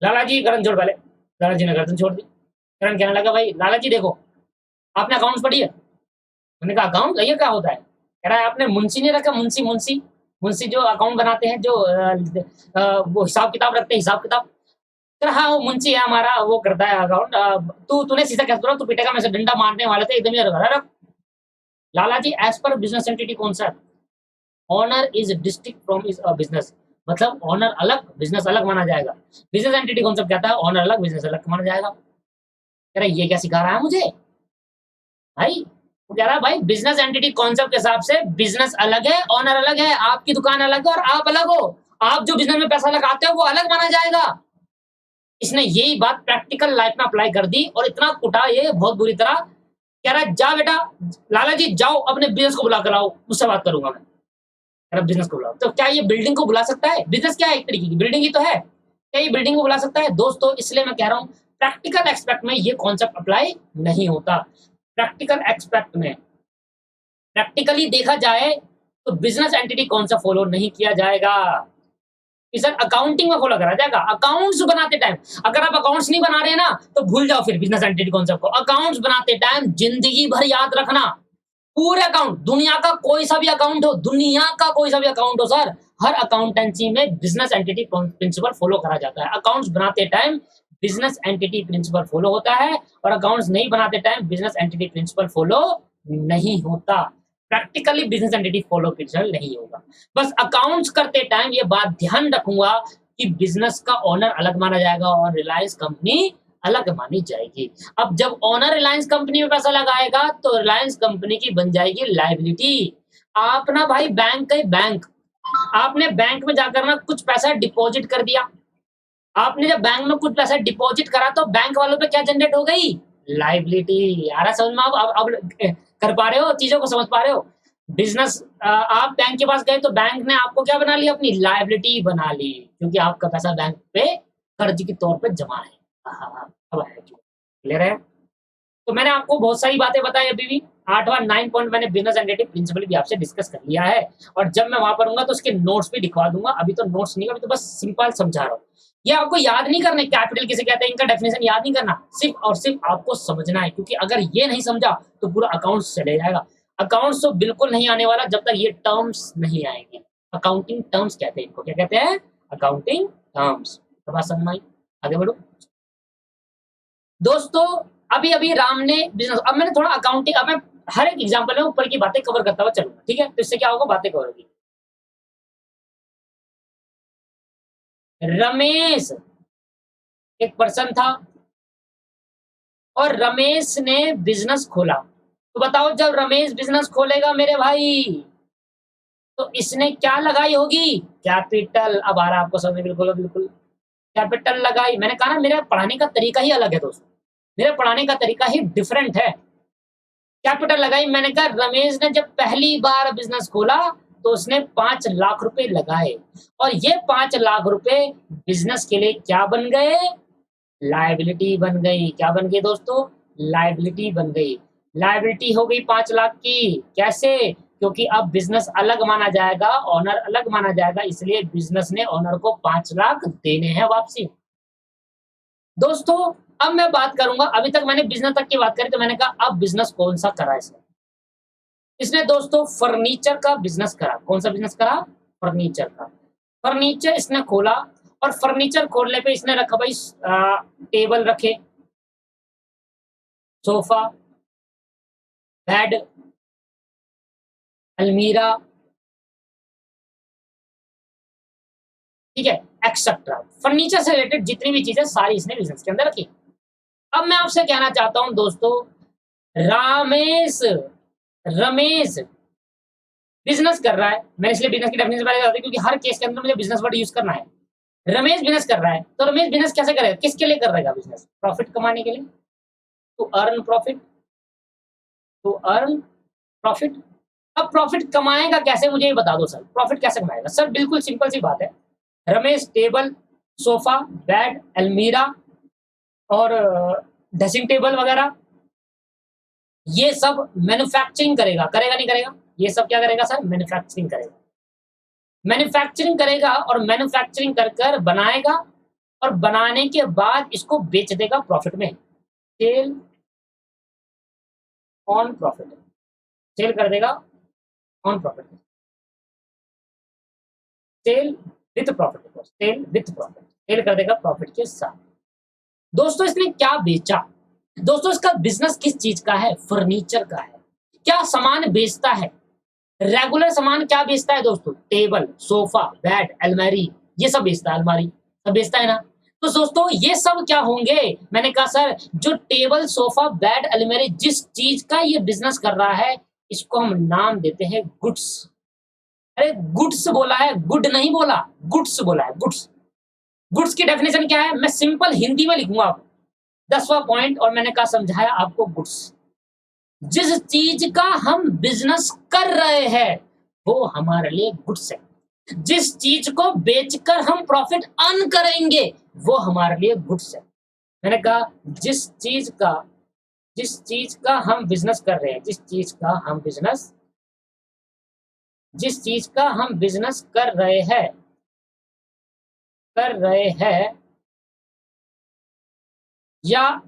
Speaker 1: लाला जी गर्दन छोड़ पहले, लाला जी ने गर्दन छोड़ दी। करण कहने लगा, भाई लाला जी देखो, आपने अकाउंट्स पढ़ी है? मैंने कहा अकाउंट ये क्या होता है? कह रहा है आपने मुंशी नहीं रखा, मुंशी मुंशी मुंशी जो अकाउंट बनाते हैं, जो वो हिसाब किताब रखते हैं, हिसाब किताब। कह रहा हाँ वो मुंशी है हमारा, वो करता है अकाउंट। तूने शीशा कैसे तोड़ा, तू पिटेगा, मैं से डंडा मारने वाले थे, एकदम ही रख। Lala ji as per business entity concept, owner is distinct from is business, मतलब ऑनर अलग बिजनेस अलग माना जाएगा। बिजनेस एंटिटी कॉन्सेप्ट कहता है ऑनर अलग बिजनेस अलग माना जाएगा। कह रहा ये क्या सिखा रहा है मुझे भाई? वो कह रहा है भाई बिजनेस एंटिटी कॉन्सेप्ट के हिसाब से बिजनेस अलग है, ऑनर अलग है, आपकी दुकान अलग है और आप अलग हो, आप जो बिजनेस में पैसा लगाते हो वो अलग माना जाएगा। इसने यही बात प्रैक्टिकल लाइफ में अप्लाई कर दी और इतना कुटा ये बहुत बुरी तरह। कह रहा है जा बेटा, लाला जी जाओ अपने बिजनेस को बुला कर आओ, मुझसे बात करूंगा मैं। कह रहा बिजनेस को बुलाओ, तो क्या ये बिल्डिंग को बुला सकता है? बिजनेस क्या है, एक तरीके की बिल्डिंग ही तो है, क्या ये बिल्डिंग को बुला सकता है? दोस्तों इसलिए मैं कह रहा हूँ प्रैक्टिकल एक्सपेक्ट में ये कॉन्सेप्ट अप्लाई नहीं होता। प्रैक्टिकल एक्सपेक्ट में, प्रैक्टिकली देखा जाए तो बिजनेस एंटिटी कॉन्सेप्ट फॉलो नहीं किया जाएगा, सर अकाउंटिंग में फॉलो करा जाएगा। अकाउंट्स बनाते टाइम, अगर आप अकाउंट्स नहीं बना रहे ना तो भूल जाओ फिर बिजनेस एंटिटी कॉन्सेप्ट को। अकाउंट्स बनाते टाइम जिंदगी भर याद रखना, पूरे अकाउंट, दुनिया का कोई सा भी अकाउंट हो, दुनिया का कोई सा भी अकाउंट हो सर, हर अकाउंटेंसी में बिजनेस एंटिटी प्रिंसिपल फॉलो करा जाता है। अकाउंट्स बनाते time business entity principle follow होता है और अकाउंट्स नहीं बनाते time business entity principle follow नहीं होता। Practically business entity follow principle नहीं होगा। बस अकाउंट्स करते टाइम ये बात ध्यान रखूंगा कि बिजनेस का ओनर अलग माना जाएगा और रिलायंस कंपनी अलग मानी जाएगी। अब जब ओनर रिलायंस कंपनी में पैसा लगाएगा तो रिलायंस कंपनी की बन जाएगी लायबिलिटी। आप ना भाई बैंक, आपने बैंक में जाकर ना कुछ पैसा डिपॉजिट कर दिया, आपने जब बैंक में कुछ पैसा डिपॉजिट करा तो बैंक वालों पे क्या जनरेट हो गई? लायबिलिटी। आ रहा समझ में? अब कर पा रहे हो, चीजों को समझ पा रहे हो? बिजनेस आप बैंक के पास गए तो बैंक ने आपको क्या बना लिया? अपनी लायबिलिटी बना ली, क्योंकि आपका पैसा बैंक पे कर्ज के तौर पे जमा है। अब है क्लियर है? तो मैंने आपको बहुत सारी बातें बताई, अभी भी 8वां 9 पॉइंट मैंने बिजनेस एंटिटी प्रिंसिपल भी आपसे डिस्कस कर लिया है, और जब मैं वहां पर हूँ तो उसके नोट्स भी दिखवा दूंगा। अभी तो नोट्स नहीं, अभी तो बस सिंपल समझा रहा हूँ। ये आपको याद नहीं करना, कैपिटल किसे कहते हैं, इनका डेफिनेशन याद नहीं करना, सिर्फ और सिर्फ आपको समझना है, क्योंकि अगर ये नहीं समझा तो पूरा अकाउंट्स चले जाएगा। अकाउंट्स तो बिल्कुल नहीं आने वाला जब तक ये टर्म्स नहीं आएंगे। अकाउंटिंग टर्म्स कहते हैं इनको, क्या कहते हैं? Accounting terms. बात समझ में आई? आगे बढ़ो दोस्तों। अभी अभी राम ने बिजनेस, अब मैंने थोड़ा अकाउंटिंग, अब मैं हर एक एग्जांपल में ऊपर की बातें कवर करता हुआ चलूंगा, ठीक है? तो इससे क्या होगा, बातें कवर होगी। रमेश एक पर्सन था और रमेश ने बिजनेस खोला। तो बताओ जब रमेश बिजनेस खोलेगा मेरे भाई, तो इसने क्या लगाई होगी? कैपिटल। अब आ रहा आपको समझ में? बिल्कुल बिल्कुल, कैपिटल लगाई। मैंने कहा ना मेरा पढ़ाने का तरीका ही अलग है दोस्तों, मेरे पढ़ाने का तरीका ही डिफरेंट है। कैपिटल लगाई। मैंने कहा रमेश ने जब पहली बार बिजनेस खोला तो उसने 5 लाख रुपए लगाए, और ये 5 लाख रुपए बिजनेस के लिए क्या बन गए? लायबिलिटी बन गई। क्या बन गई दोस्तों? लायबिलिटी बन गई। लायबिलिटी हो गई 5 लाख की। कैसे? क्योंकि अब बिज़नेस अलग माना जाएगा, ओनर अलग माना जाएगा, इसलिए बिज़नेस ने ओनर को 5 लाख देने हैं वापसी। दोस्तों, अब मैं बात करूँगा, अभी तक मैंने बिज़नेस तक की बात करी, तो मैंने कहा अब बिज़नेस कौन-सा करा इसने? इसने दोस्तों फर्नीचर का बिज़नेस करा। कौन-सा बिज़नेस करा? फर्नीचर का। फर्नीचर इसने खोला और फर्नीचर खोलने पे इसने रखा भाई टेबल रखे, सोफ़ा, बेड, अलमीरा, ठीक है? एक्सेट्रा। फर्नीचर से रिलेटेड जितनी भी चीज़ें सारी इसने बिज़नेस के अंदर रखी। अब मैं आपसे कहना चाहता हूँ दोस्तों, रामेश रमेश बिज़नेस कर रहा है। मैं इसलिए बिज़नेस की डेफिनेशन पहले बता दूँ क्योंकि हर केस के अंदर मुझे बिज़नेस वर्ड यूज़ करना है। रमेश बिज़नेस कर रहा है, तो रमेश बिज़नेस कैसे करेगा? किसके लिए कर रहेगा बिज़नेस? प्रॉफ़िट कमाने के लिए, to earn profit, to earn profit. अब प्रॉफ़िट कमाएगा कैसे मुझे ये बता दो सर, प्रॉफ़िट कैसे कमाएगा? सर बिल्कुल सिंपल सी बात है। रमेश टेबल, सोफ़ा, बेड, अलमीरा और ड्रेसिंग टेबल वगैरह ये सब मैन्युफैक्चरिंग करेगा, करेगा नहीं करेगा? ये सब क्या करेगा सर? मैन्युफैक्चरिंग करेगा। मैन्युफैक्चरिंग करेगा और मैन्युफैक्चरिंग कर कर बनाएगा और बनाने के बाद इसको बेच देगा प्रॉफ़िट में। सेल ऑन प्रॉफ़िट, सेल कर देगा on profit, sell with profit, sell with profit, sell कर देगा प्रॉफ़िट के साथ। दोस्तों इसने क्या बेचा? दोस्तों इसका बिज़नेस किस चीज़ का है? फर्नीचर का है। क्या सामान बेचता है? रेगुलर सामान क्या बेचता है दोस्तों? टेबल, सोफ़ा, बेड, अलमारी ये सब बेचता है, अलमारी सब बेचता है ना? तो दोस्तों ये सब क्या होंगे? मैंने कहा सर जो टेबल, सोफ़ा, बेड, अलमारी जिस चीज़ का ये बिज़नेस कर रहा है, इसको हम नाम देते हैं गुड्स। अरे गुड्स बोला है, गुड नहीं बोला, गुड्स बोला है, गुड्स। गुड्स की डेफिनिशन क्या है? मैं सिंपल हिंदी में लिखूँगा आपको। 10वां पॉइंट और मैंने कहा समझाया आपको गुड्स। जिस चीज का हम बिजनेस कर रहे हैं वो हमारे लिए गुड्स है। जिस चीज को बेचकर हम प्रॉफिट अर्न करेंगे वो हमारे लिए गुड्स है। मैंने कहा जिस चीज का जिस चीज का हम बिजनेस कर रहे हैं, जिस चीज का हम बिजनेस कर रहे हैं या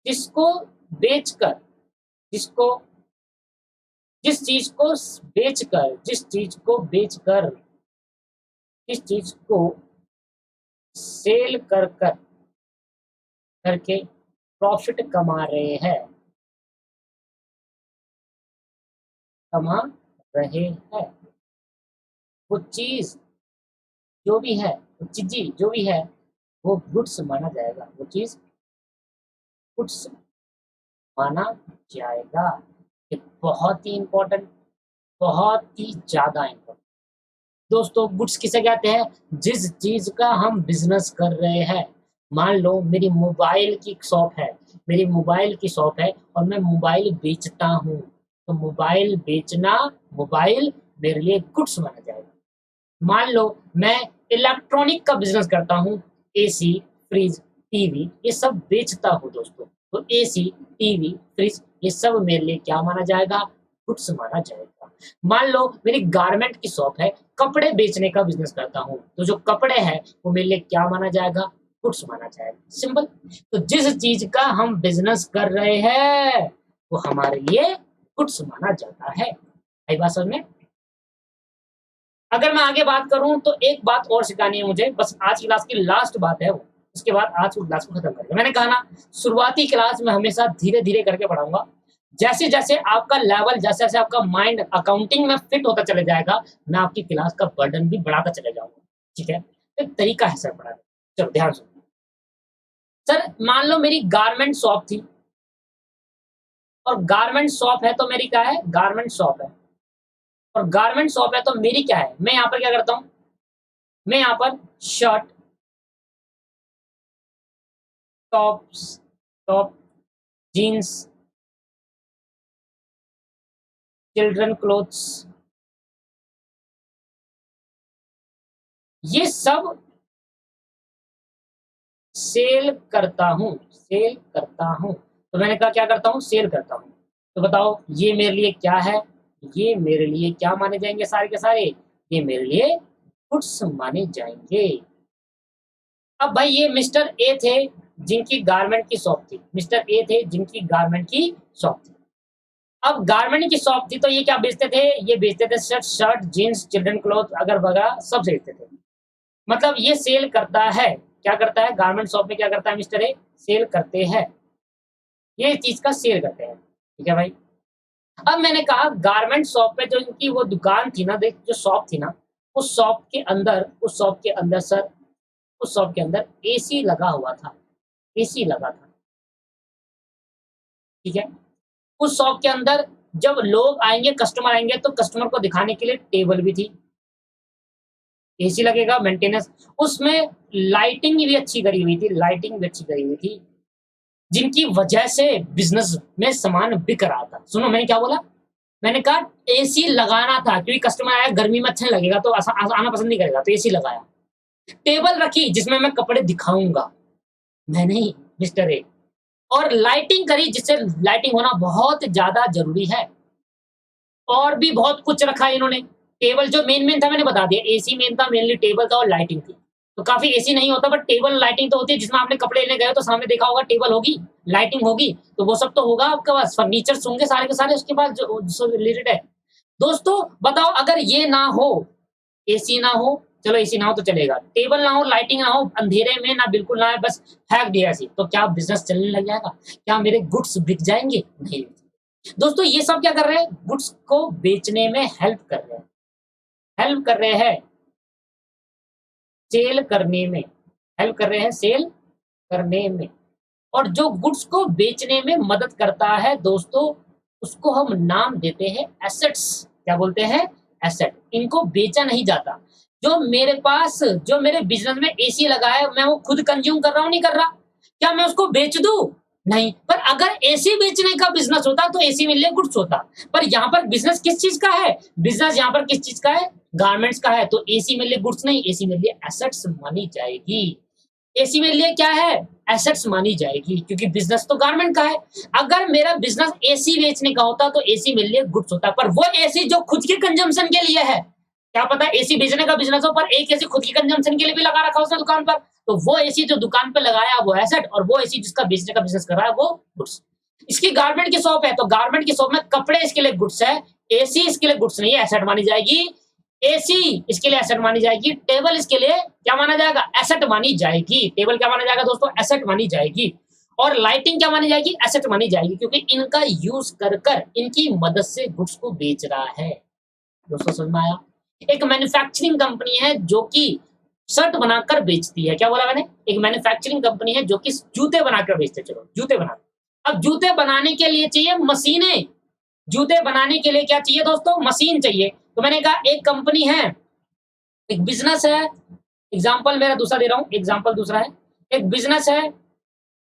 Speaker 1: जिसको बेचकर जिसको जिस चीज को बेचकर जिस चीज को सेल कर कर करके प्रॉफिट कमा रहे हैं वो चीज जो भी है, वो चीज़ी जो भी है वो गुड्स माना जाएगा, वो चीज गुड्स माना जाएगा। ये बहुत ही इम्पोर्टेंट, बहुत ही ज्यादा इम्पोर्टेंट। दोस्तों गुड्स किसे कहते हैं? जिस चीज का हम बिजनेस कर रहे हैं। मान लो मेरी मोबाइल की शॉप है, मेरी मोबाइल की शॉप है और मैं मोबाइल बेचता हूँ, तो मोबाइल मेरे लिए गुड्स माना जाएगा। मान लो मैं इलेक्ट्रॉनिक का बिजनेस करता हूँ, एसी, फ्रिज, टीवी ये सब बेचता हूँ दोस्तों। तो एसी, टीवी, फ्रिज ये सब मेरे लिए क्या माना जाएगा? गुड्स माना जाएगा। मान लो मेरी गारमेंट की शॉप है, कपड़े बेचने का बिजनेस करता हूँ, तो जो कपड़े हैं वो मेरे लिए क्या माना जाएगा? गुड्स माना जाएगा। सिंपल। तो जिस चीज का हम बिजनेस कर रहे हैं वो हमारे लिए गुड्स माना जाता है। आई बात समझ में? अगर मैं आगे बात करूँ तो एक बात और सिखानी है मुझे, बस आज की क्लास की लास्ट बात है वो, उसके बाद आज की क्लास को खत्म करेंगे। मैंने कहा ना शुरुआती क्लास में हमेशा धीरे-धीरे करके पढ़ाऊँगा। जैसे-जैसे आपका लेवल, जैसे-जैसे आपका माइंड अकाउंटिंग में फिट होता चले जाएगा, मैं आपकी क्लास का बर्डन भी बढ़ाता चले जाऊँगा। ठीक है? एक तरीका है सर पढ़ाने का। चलो ध्यान सुनो। सर मान लो मेरी गारमेंट शॉप थी और गारमेंट शॉप है तो मेरी क्या है? गारमेंट शॉप है और गारमेंट शॉप है तो मेरी क्या है? मैं यहाँ पर क्या करता हूँ? मैं यहाँ पर shirt, tops top, jeans, children clothes ये सब सेल करता हूँ। तो मैंने कहा क्या करता हूँ, सेल करता हूँ। तो बताओ ये मेरे लिए क्या है? ये मेरे लिए क्या माने जाएँगे सारे के सारे? ये मेरे लिए गुड्स माने जाएँगे। अब भाई ये मिस्टर ए थे जिनकी गारमेंट की शॉप थी। मिस्टर ए थे जिनकी गारमेंट की शॉप थी। अब गारमेंट की शॉप थी तो ये क्या बेचते थे? ये बेचते थे शर्ट, जीन्स, चिल्ड्रन क्लॉथ अगल-बगल सब बेचते थे। मतलब ये सेल करता है, क्या करता है? गारमेंट शॉप में क्या करता है मिस्टर ए? सेल करते हैं। ये चीज़ का सेल करते हैं। ठीक है भाई? अब मैंने कहा गारमेंट शॉप पे जो इनकी वो दुकान थी ना, देख जो शॉप थी ना, उस शॉप के अंदर सर, उस शॉप के अंदर एसी लगा हुआ था। एसी लगा था। ठीक है? उस शॉप के अंदर जब लोग आएँगे, कस्टमर आएँगे तो कस्टमर को दिखाने के लिए टेबल भी थी। एसी लगेगा, मेंटेनेंस उसमें लाइटिंग भी अच्छी करी हुई थी, लाइटिंग भी अच्छी करी हुई थी, जिनकी वजह से बिज़नेस में सामान बिक रहा था। सुनो मैंने क्या बोला? मैंने कहा एसी लगाना था क्योंकि कस्टमर आया गर्मी में अच्छा नहीं लगेगा तो आना पसंद नहीं करेगा तो एसी लगाया। टेबल रखी जिसमें मैं कपड़े दिखाऊँगा, मैं नहीं मिस्टर ए और लाइटिंग करी जिससे लाइटिंग होना बहुत ज़्यादा ज़रूरी है। और भी बहुत कुछ रखा इन्होंने। टेबल जो मेन था मैंने बता दिया, एसी मेन था, मेनली टेबल था और लाइटिंग थी। तो काफ़ी एसी नहीं होता बट टेबल लाइटिंग तो होती है जिसमें आपने कपड़े लेने गए हो तो सामने देखा होगा टेबल होगी, लाइटिंग होगी, तो वो सब तो होगा आपके पास, फर्नीचर्स होंगे सारे के सारे उसके पास जो रिलेटेड है। दोस्तों बताओ अगर ये ना हो, एसी ना हो, चलो एसी ना हो तो चलेगा, टेबल ना हो, लाइटिंग ना हो, अंधेरे में ना बिल्कुल ना है, बस फेंक दिया ऐसे ही, तो क्या बिज़नेस चलने लग जाएगा? क्या मेरे गुड्स बिक जाएँगे? नहीं। दोस्तों ये सब क्या कर रहे हैं? गुड्स को बेचने में हेल्प कर रहे हैं। हेल्प कर रहे हैं सेल करने में, हेल्प कर रहे हैं सेल करने में। और जो गुड्स को बेचने में मदद करता है दोस्तों, उसको हम नाम देते हैं एसेट्स। क्या बोलते हैं? एसेट। इनको बेचा नहीं जाता। जो मेरे बिज़नेस में एसी लगा है, मैं वो खुद कंज़्यूम कर रहा हूँ, नहीं कर रहा? क्या मैं उसको बेच दूँ? नहीं। पर अगर एसी बेचने का बिज़नेस होता तो एसी मेरे लिए गुड्स होता। पर यहाँ पर बिज़नेस किस चीज़ का है? बिज़नेस यहाँ पर किस चीज़ का है? गारमेंट्स का है। तो एसी मेरे लिए गुड्स नहीं, एसी मेरे लिए एसेट्स मानी जाएगी। एसी मेरे लिए क्या है? एसेट्स मानी जाएगी क्योंकि बिज़नेस तो गारमेंट का है। अगर मेरा बिज़नेस एसी बेचने का होता तो एसी मेरे लिए गुड्स होता। पर वो एसी जो खुद के कंजम्पशन के लिए है, क्या पता एसी बेचने का बिज़नेस हो पर एक एसी खुद की कंजम्पशन के लिए भी लगा रखा हो उसने दुकान पर, तो वो एसी जो दुकान पे लगाया वो एसेट और वो एसी जिसका बेचने का बिज़नेस कर रहा है वो गुड्स। इसकी गारमेंट की शॉप है तो गारमेंट की शॉप में कपड़े इसके लिए गुड्स है, एसी इसके लिए गुड्स नहीं है, एसेट मानी जाएगी। एसी इसके लिए एसेट मानी जाएगी, टेबल इसके लिए क्या माना जाएगा? एसेट मानी जाएगी। टेबल क्या माना जाएगा दोस्तों? एसेट मानी जाएगी। और लाइटिंग क्या मानी जाएगी? एसेट मानी जाएगी क्योंकि इनका यूज़ कर इनकी मदद से गुड्स को बेच रहा है। दोस्तों समझ में आया? एक मैन्युफैक्चरिंग कंपनी है जो कि शर्ट बनाकर बेचती है। क्या बोला मैंने? एक मैन्युफैक्चरिंग कंपनी है जो कि जूते बनाकर बेचते है। चलो, जूते बना अब जूते बनाने के लिए चाहिए मशीनें। जूते बनाने के लिए क्या चाहिए दोस्तों? मशीन चाहिए। तो मैंने कहा एक कंपनी है, एक बिज़नेस है, एग्ज़ाम्पल मेरा दूसरा दे रहा हूँ, एग्ज़ाम्पल दूसरा है। एक बिज़नेस है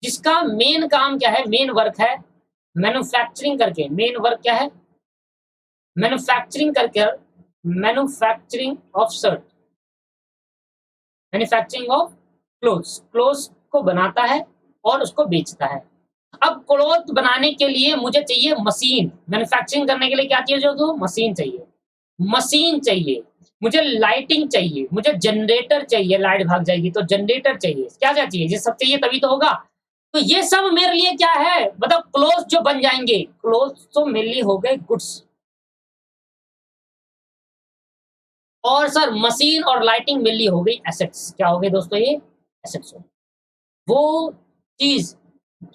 Speaker 1: जिसका मेन काम क्या है? मेन वर्क है मैन्युफैक्चरिंग करके। मेन वर्क क्या है? मैन्युफैक्चरिंग करके manufacturing of shirt, manufacturing of clothes. Clothes को बनाता है और उसको बेचता है। अब क्लॉथ बनाने के लिए मुझे चाहिए मशीन, मैन्युफैक्चरिंग करने के लिए क्या चाहिए जो तो मशीन चाहिए। मशीन चाहिए, मुझे लाइटिंग चाहिए, मुझे जनरेटर चाहिए, लाइट भाग जाएगी तो जनरेटर चाहिए। क्या-क्या चाहिए? ये सब चाहिए तभी तो होगा। तो ये सब मेरे लिए क्या है? मतलब क्लॉथ जो बन जाएँगे, क्लॉथ्स तो मेरे लिए हो गए गुड्स। और सर मशीन और लाइटिंग मेरे लिए हो गई एसेट्स। क्या हो गए दोस्तों ये? एसेट्स हो गए। वो चीज़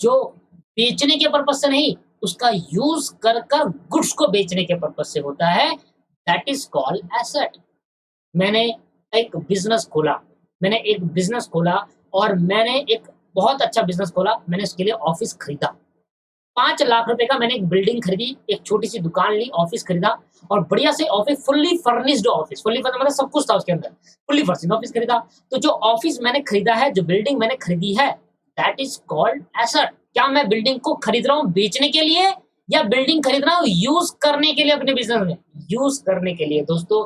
Speaker 1: जो बेचने के पर्पज़ से नहीं, उसका यूज़ कर गुड्स को बेचने के पर्पज़ से होता है, दैट इज़ कॉल्ड एसेट। मैंने एक बिज़नेस खोला, मैंने एक बिज़नेस खोला और मैंने एक बहुत अच्छा बिज़नेस खोला, मैंने उसके लिए ऑफ़िस खरीदा। 5 लाख रुपए का मैंने एक बिल्डिंग खरीदी, एक छोटी-सी दुकान ली, ऑफ़िस खरीदा और बढ़िया से office fully furnished office, fully furnished मतलब सब कुछ था उसके अंदर, फुल्ली फर्निश्ड ऑफ़िस खरीदा। तो जो ऑफ़िस मैंने खरीदा है, जो बिल्डिंग मैंने खरीदी है, दैट इज़ कॉल्ड एसेट। क्या मैं बिल्डिंग को खरीद रहा हूँ बेचने के लिए या बिल्डिंग खरीद रहा हूँ यूज़ करने के लिए अपने बिज़नेस में? यूज़ करने के लिए दोस्तों।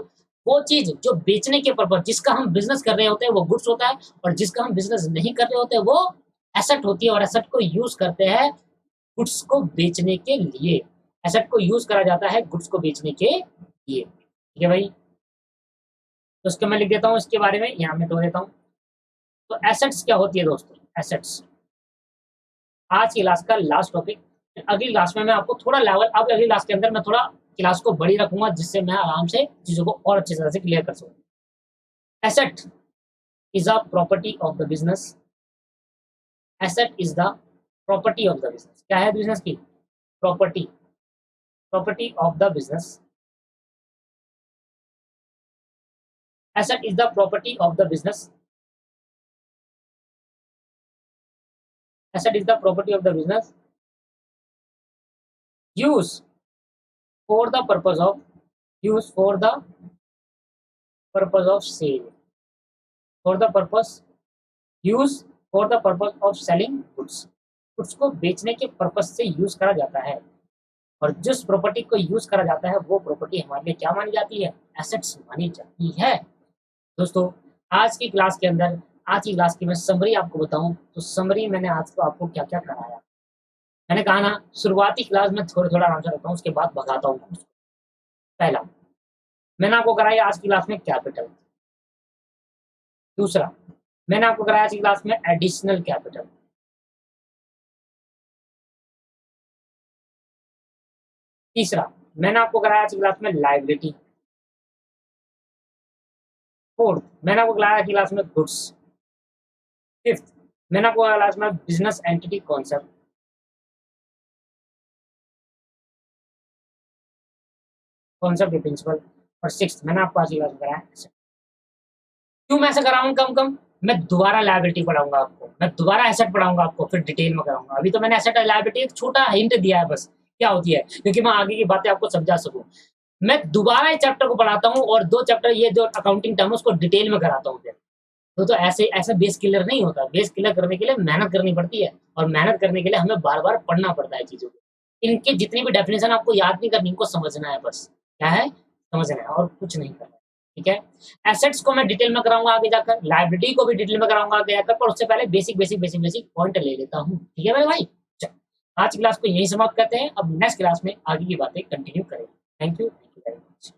Speaker 1: वो चीज़ जो बेचने के पर्पज़ जिसका हम बिज़नेस कर रहे होते हैं वो गुड्स होता है और जिसका हम बिज़नेस नहीं कर रहे होते हैं वो एसेट होती है और एसेट को यूज़ करते हैं गुड्स को बेचने के लिए। एसेट को यूज करा जाता है गुड्स को बेचने के लिए। ठीक है भाई, तो उसको मैं लिख देता हूँ इसके बारे में, यहाँ मैं तो देता हूँ। तो एसेट्स क्या होती है दोस्तों? एसेट्स आज की क्लास का लास्ट टॉपिक। अगली क्लास में मैं आपको थोड़ा लेवल, अब अगली क्लास के अंदर मैं थोड़ा क्लास को बड़ी रखूंगा, जिससे मैं आराम से चीजों को और अच्छी तरह से क्लियर कर सकूँ। Asset is a property of the business. Asset is the property of the business. क्या है बिजनेस की? Property, property of the business. Asset is the property of the business. Asset is the property of the business used for the purpose of, used for the purpose of sale, for the purpose, use for the purpose of selling goods। Goods को बेचने के purpose से use करा जाता है, और जिस property को यूज करा जाता है वो प्रॉपर्टी हमारे लिए क्या मानी जाती है? एसेट्स मानी जाती है। दोस्तों आज की क्लास के अंदर, आज की क्लास की मैं समरी आपको बताऊं तो समरी मैंने आज को आपको क्या क्या कराया। मैंने कहा ना शुरुआती क्लास में थोड़ा थोड़ा आराम से रखता हूँ, उसके बाद भगाता हूँ। पहला मैंने आपको कराया आज की क्लास में कैपिटल। दूसरा मैंने आपको कराया आज की क्लास में एडिशनल कैपिटल। तीसरा मैंने आपको कराया आज की क्लास में लायबिलिटी। फोर्थ मैंने आपको कराया आज की क्लास में गुड्स। फिफ्थ मैंने आपको क्लास में business entity concept. Concept principle. और सिक्स्थ मैंने आपको आज की क्लास में कराया asset। क्यों मैं ऐसा कराऊंगा कम कम? मैं दोबारा लायबिलिटी पढ़ाऊंगा आपको, मैं दोबारा एसेट पढ़ाऊंगा आपको, फिर डिटेल में कराऊंगा। अभी तो मैंने एसेट और लायबिलिटी एक छोटा हिंट दिया है बस क्या होती है, क्योंकि मैं आगे की बातें आपको समझा सकूं। मैं दोबारा इस चैप्टर को पढ़ाता हूँ और 2 चैप्टर ये जो अकाउंटिंग टर्म है उसको डिटेल में कराता हूँ फिर। तो ऐसे ऐसा बेस क्लियर नहीं होता। बेस क्लियर करने के लिए मेहनत करनी पड़ती है, और मेहनत करने के लिए हमें बार-बार पढ़ना पड़ता है चीज़ों को। इनकी जितनी भी डेफिनेशन आपको याद नहीं करनी, इनको समझना है बस। क्या है? समझना है और कुछ नहीं करना है। ठीक है? एसेट्स को मैं डिटेल में कराऊँगा आगे जाकर, लायबिलिटी को भी डिटेल में कराऊँगा आगे जाकर, पर उससे पहले बेसिक पॉइंट ले लेता हूँ। ठीक है मेरे भाई? चलो, आज की क्लास को यहीं समाप्त करते हैं। अब नेक्स्ट क्लास में आगे की बातें कंटिन्यू करेंगे। Thank you very much.